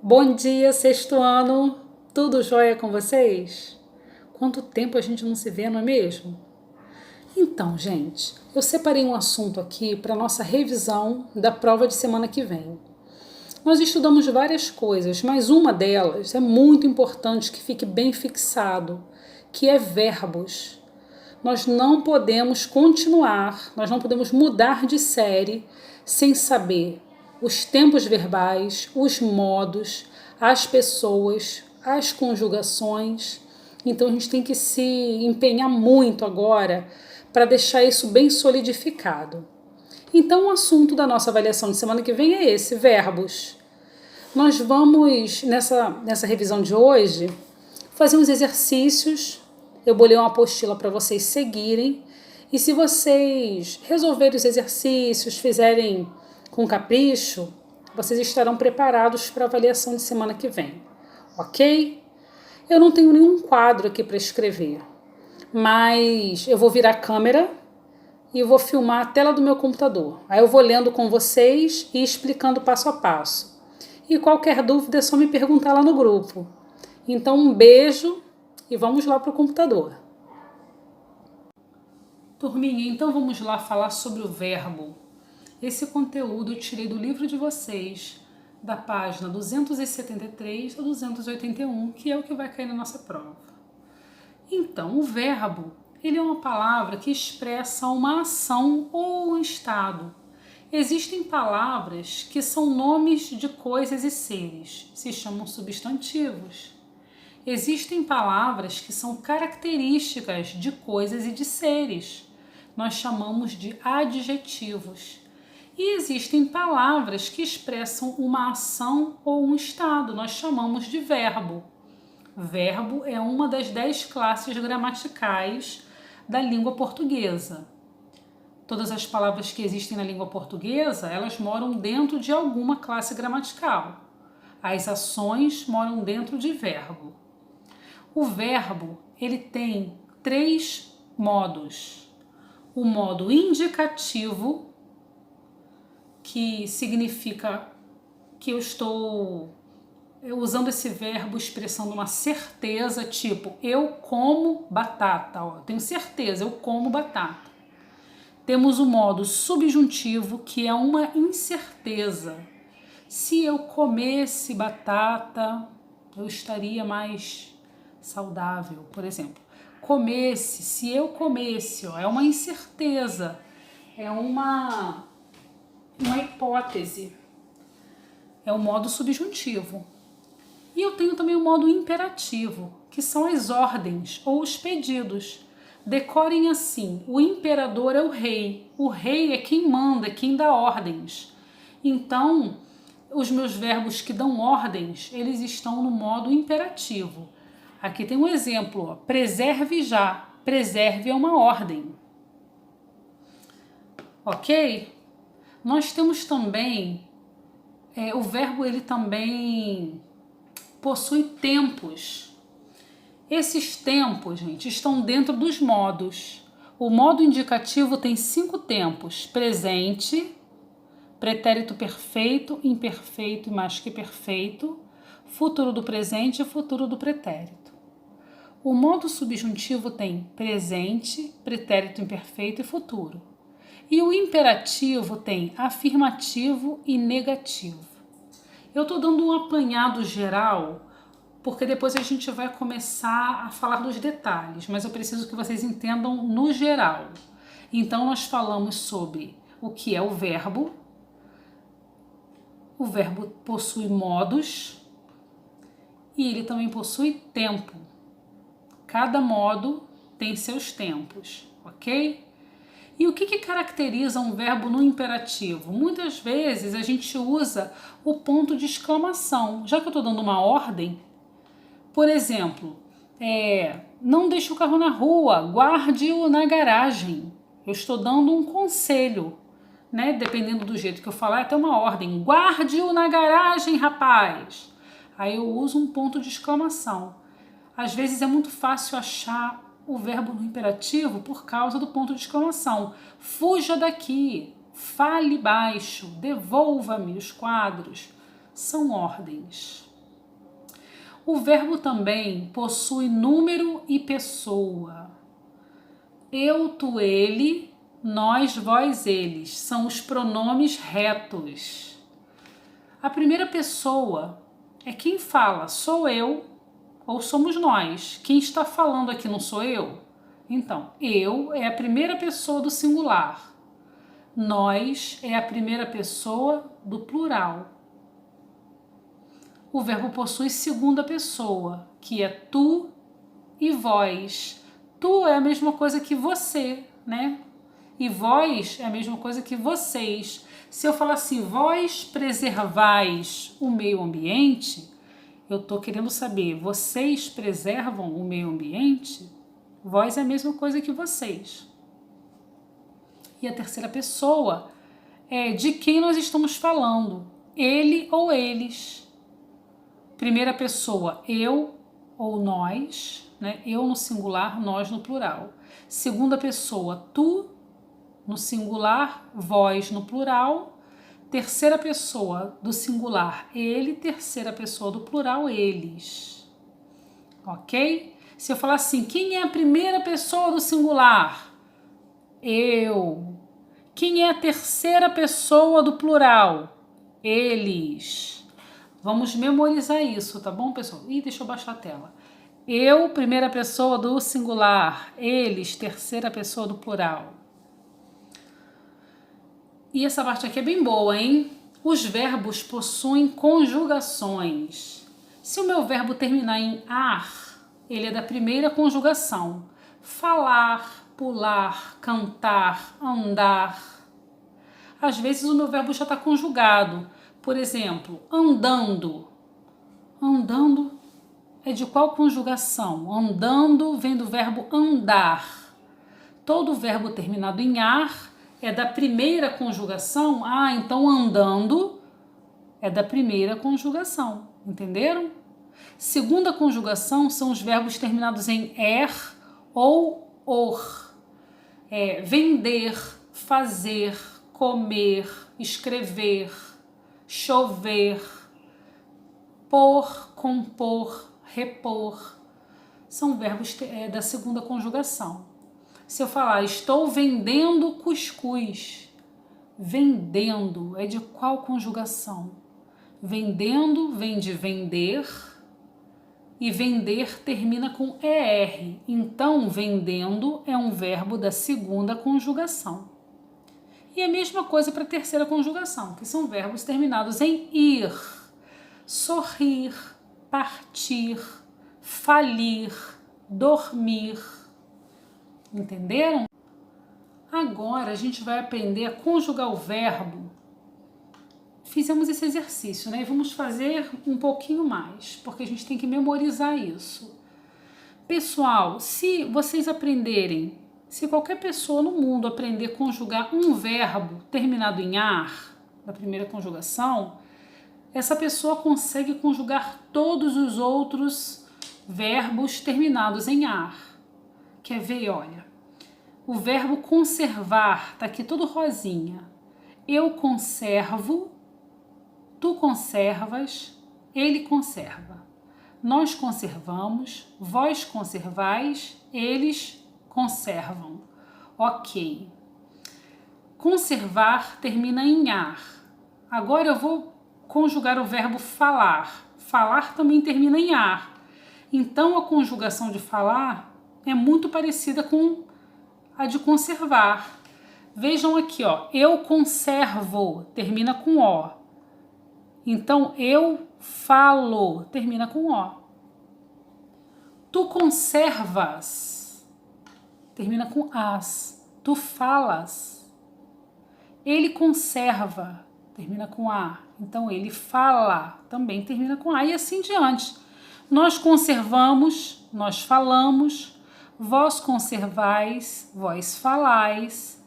Bom dia, sexto ano! Tudo jóia com vocês? Quanto tempo a gente não se vê, não é mesmo? Então, gente, eu separei um assunto aqui para nossa revisão da prova de semana que vem. Nós estudamos várias coisas, mas uma delas é muito importante que fique bem fixado, que é verbos. Nós não podemos continuar, nós não podemos mudar de série sem saber os tempos verbais, os modos, as pessoas, as conjugações. Então a gente tem que se empenhar muito agora para deixar isso bem solidificado. Então o assunto da nossa avaliação de semana que vem é esse, verbos. Nós vamos, nessa revisão de hoje, fazer uns exercícios. Eu bolei uma apostila para vocês seguirem. E se vocês resolverem os exercícios, fizerem com capricho, vocês estarão preparados para a avaliação de semana que vem. Ok? Eu não tenho nenhum quadro aqui para escrever, mas eu vou virar a câmera e vou filmar a tela do meu computador. Aí eu vou lendo com vocês e explicando passo a passo. E qualquer dúvida é só me perguntar lá no grupo. Então um beijo e vamos lá para o computador. Turminha, então vamos lá falar sobre o verbo. Esse conteúdo eu tirei do livro de vocês, da página 273 a 281, que é o que vai cair na nossa prova. Então, o verbo, ele é uma palavra que expressa uma ação ou um estado. Existem palavras que são nomes de coisas e seres, se chamam substantivos. Existem palavras que são características de coisas e de seres, nós chamamos de adjetivos. E existem palavras que expressam uma ação ou um estado, nós chamamos de verbo. Verbo é uma das 10 classes gramaticais da língua portuguesa. Todas as palavras que existem na língua portuguesa, elas moram dentro de alguma classe gramatical. As ações moram dentro de verbo. O verbo, ele tem 3 modos. O modo indicativo, que significa que eu estou usando esse verbo expressando uma certeza, tipo, eu como batata, eu tenho certeza, eu como batata. Temos o modo subjuntivo, que é uma incerteza. Se eu comesse batata, eu estaria mais saudável, por exemplo. Comesse, se eu comesse, é uma incerteza, é uma hipótese, é o modo subjuntivo. E eu tenho também o modo imperativo, que são as ordens ou os pedidos. Decorem assim: o imperador é o rei é quem manda, é quem dá ordens. Então, os meus verbos que dão ordens, eles estão no modo imperativo. Aqui tem um exemplo, ó, preserve já. Preserve é uma ordem. Ok? Nós temos também, o verbo ele também possui tempos. Esses tempos, gente, estão dentro dos modos. O modo indicativo tem 5 tempos: presente, pretérito perfeito, imperfeito e mais que perfeito, futuro do presente e futuro do pretérito. O modo subjuntivo tem presente, pretérito imperfeito e futuro. E o imperativo tem afirmativo e negativo. Eu estou dando um apanhado geral, porque depois a gente vai começar a falar dos detalhes, mas eu preciso que vocês entendam no geral. Então nós falamos sobre o que é o verbo. O verbo possui modos e ele também possui tempo. Cada modo tem seus tempos, ok? E o que caracteriza um verbo no imperativo? Muitas vezes a gente usa o ponto de exclamação. Já que eu estou dando uma ordem, por exemplo, não deixe o carro na rua, guarde-o na garagem. Eu estou dando um conselho, né? Dependendo do jeito que eu falar, é até uma ordem. Guarde-o na garagem, rapaz! Aí eu uso um ponto de exclamação. Às vezes é muito fácil achar o verbo no imperativo por causa do ponto de exclamação. Fuja daqui, fale baixo, devolva-me os quadros. São ordens. O verbo também possui número e pessoa. Eu, tu, ele, nós, vós, eles. São os pronomes retos. A primeira pessoa é quem fala, sou eu ou somos nós. Quem está falando aqui não sou eu? Então, eu é a primeira pessoa do singular. Nós é a primeira pessoa do plural. O verbo possui segunda pessoa, que é tu e vós. Tu é a mesma coisa que você, né? E vós é a mesma coisa que vocês. Se eu falar assim, vós preservais o meio ambiente, eu estou querendo saber, vocês preservam o meio ambiente? Vós é a mesma coisa que vocês. E a terceira pessoa é de quem nós estamos falando, ele ou eles. Primeira pessoa, eu ou nós, né? Eu no singular, nós no plural. Segunda pessoa, tu no singular, vós no plural. Terceira pessoa do singular, ele. Terceira pessoa do plural, eles. Ok? Se eu falar assim, quem é a primeira pessoa do singular? Eu. Quem é a terceira pessoa do plural? Eles. Vamos memorizar isso, tá bom, pessoal? Ih, deixa eu baixar a tela. Eu, primeira pessoa do singular. Eles, terceira pessoa do plural. E essa parte aqui é bem boa, hein? Os verbos possuem conjugações. Se o meu verbo terminar em ar, ele é da primeira conjugação. Falar, pular, cantar, andar. Às vezes o meu verbo já está conjugado. Por exemplo, andando. Andando é de qual conjugação? Andando vem do verbo andar. Todo verbo terminado em ar é da primeira conjugação. Ah, então andando é da primeira conjugação. Entenderam? Segunda conjugação são os verbos terminados em er ou or. Vender, fazer, comer, escrever, chover, pôr, compor, repor. São verbos da segunda conjugação. Se eu falar, estou vendendo cuscuz, vendendo é de qual conjugação? Vendendo vem de vender e vender termina com er. Então, vendendo é um verbo da segunda conjugação. E a mesma coisa para a terceira conjugação, que são verbos terminados em ir. Sorrir, partir, falir, dormir. Entenderam? Agora a gente vai aprender a conjugar o verbo. Fizemos esse exercício, né? E vamos fazer um pouquinho mais, porque a gente tem que memorizar isso. Pessoal, se vocês aprenderem, se qualquer pessoa no mundo aprender a conjugar um verbo terminado em ar, da primeira conjugação, essa pessoa consegue conjugar todos os outros verbos terminados em ar. Quer ver? Olha, o verbo conservar tá aqui todo rosinha. Eu conservo, tu conservas, ele conserva. Nós conservamos, vós conservais, eles conservam. Ok. Conservar termina em ar. Agora eu vou conjugar o verbo falar. Falar também termina em ar. Então a conjugação de falar é muito parecida com a de conservar. Vejam aqui, ó. Eu conservo termina com O. Então eu falo termina com O. Tu conservas termina com as. Tu falas. Ele conserva termina com A. Então ele fala também termina com A e assim diante. Nós conservamos, nós falamos. Vós conservais, vós falais.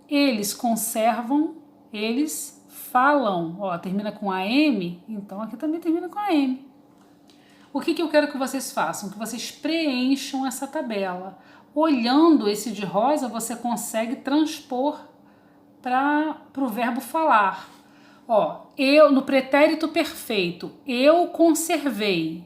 Eles conservam, eles falam. Ó, termina com AM, então aqui também termina com AM. O que eu quero que vocês façam? Que vocês preencham essa tabela. Olhando esse de rosa, você consegue transpor para o verbo falar. Ó, eu no pretérito perfeito, eu conservei.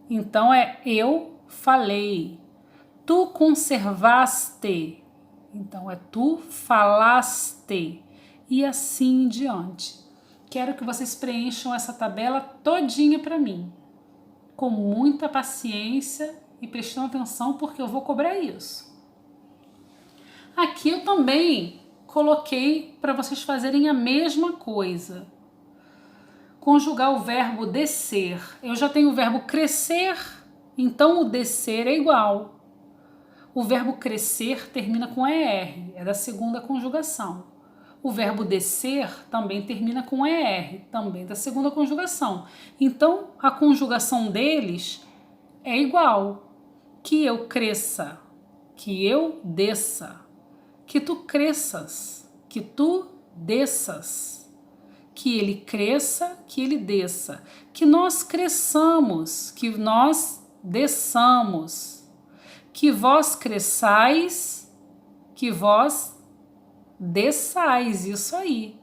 Então é eu falei. Tu conservaste. Então é tu falaste. E assim em diante. Quero que vocês preencham essa tabela todinha para mim. Com muita paciência e prestando atenção porque eu vou cobrar isso. Aqui eu também coloquei para vocês fazerem a mesma coisa. Conjugar o verbo descer. Eu já tenho o verbo crescer, então o descer é igual. O verbo crescer termina com ER, é da segunda conjugação. O verbo descer também termina com ER, também da segunda conjugação. Então, a conjugação deles é igual. Que eu cresça, que eu desça, que tu cresças, que tu desças, que ele cresça, que ele desça, que nós cresçamos, que nós desçamos, que vós cresçais, que vós desçais, isso aí.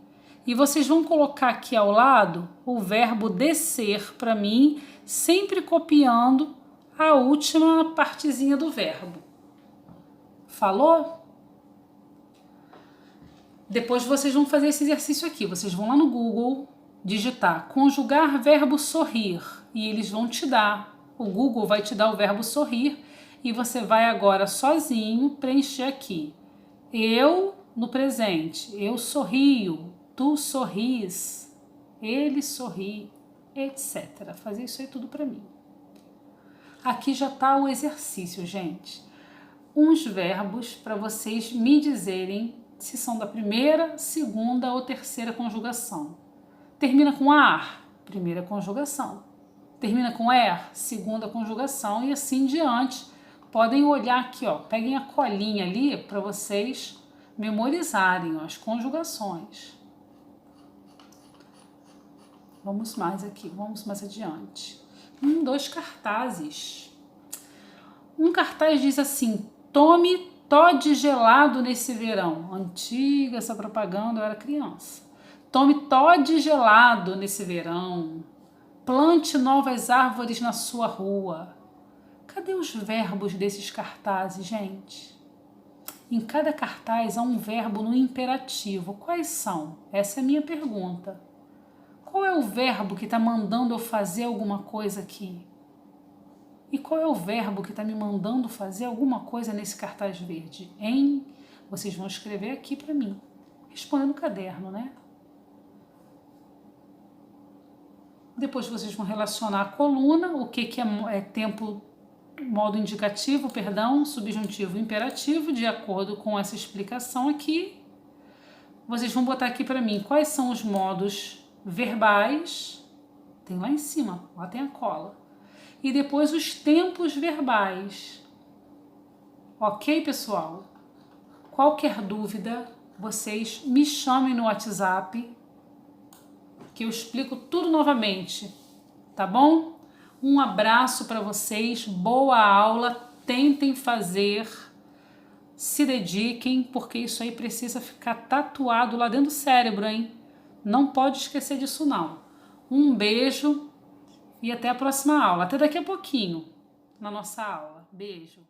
E vocês vão colocar aqui ao lado o verbo descer para mim, sempre copiando a última partezinha do verbo. Falou? Depois vocês vão fazer esse exercício aqui. Vocês vão lá no Google digitar conjugar verbo sorrir e eles vão te dar. O Google vai te dar o verbo sorrir e você vai agora sozinho preencher aqui. Eu no presente, eu sorrio, tu sorris, ele sorri, etc. Fazer isso aí tudo para mim. Aqui já está o exercício, gente. Uns verbos para vocês me dizerem se são da primeira, segunda ou terceira conjugação. Termina com ar, primeira conjugação. Termina com er, segunda conjugação e assim diante. Podem olhar aqui, ó, peguem a colinha ali para vocês memorizarem ó, as conjugações. Vamos mais aqui, vamos mais adiante. 2 cartazes. Um cartaz diz assim: tome Toddy gelado nesse verão. Antiga essa propaganda, eu era criança. Tome Toddy gelado nesse verão. Plante novas árvores na sua rua. Cadê os verbos desses cartazes, gente? Em cada cartaz há um verbo no imperativo. Quais são? Essa é a minha pergunta. Qual é o verbo que está mandando eu fazer alguma coisa aqui? E qual é o verbo que está me mandando fazer alguma coisa nesse cartaz verde? Em? Vocês vão escrever aqui para mim. Respondendo no caderno, né? Depois vocês vão relacionar a coluna, o que é tempo, modo indicativo, perdão, subjuntivo, imperativo, de acordo com essa explicação aqui. Vocês vão botar aqui para mim quais são os modos verbais. Tem lá em cima, lá tem a cola. E depois os tempos verbais. Ok, pessoal? Qualquer dúvida, vocês me chamem no WhatsApp, que eu explico tudo novamente, tá bom? Um abraço para vocês, boa aula, tentem fazer, se dediquem, porque isso aí precisa ficar tatuado lá dentro do cérebro, hein? Não pode esquecer disso não. Um beijo e até a próxima aula. Até daqui a pouquinho na nossa aula. Beijo.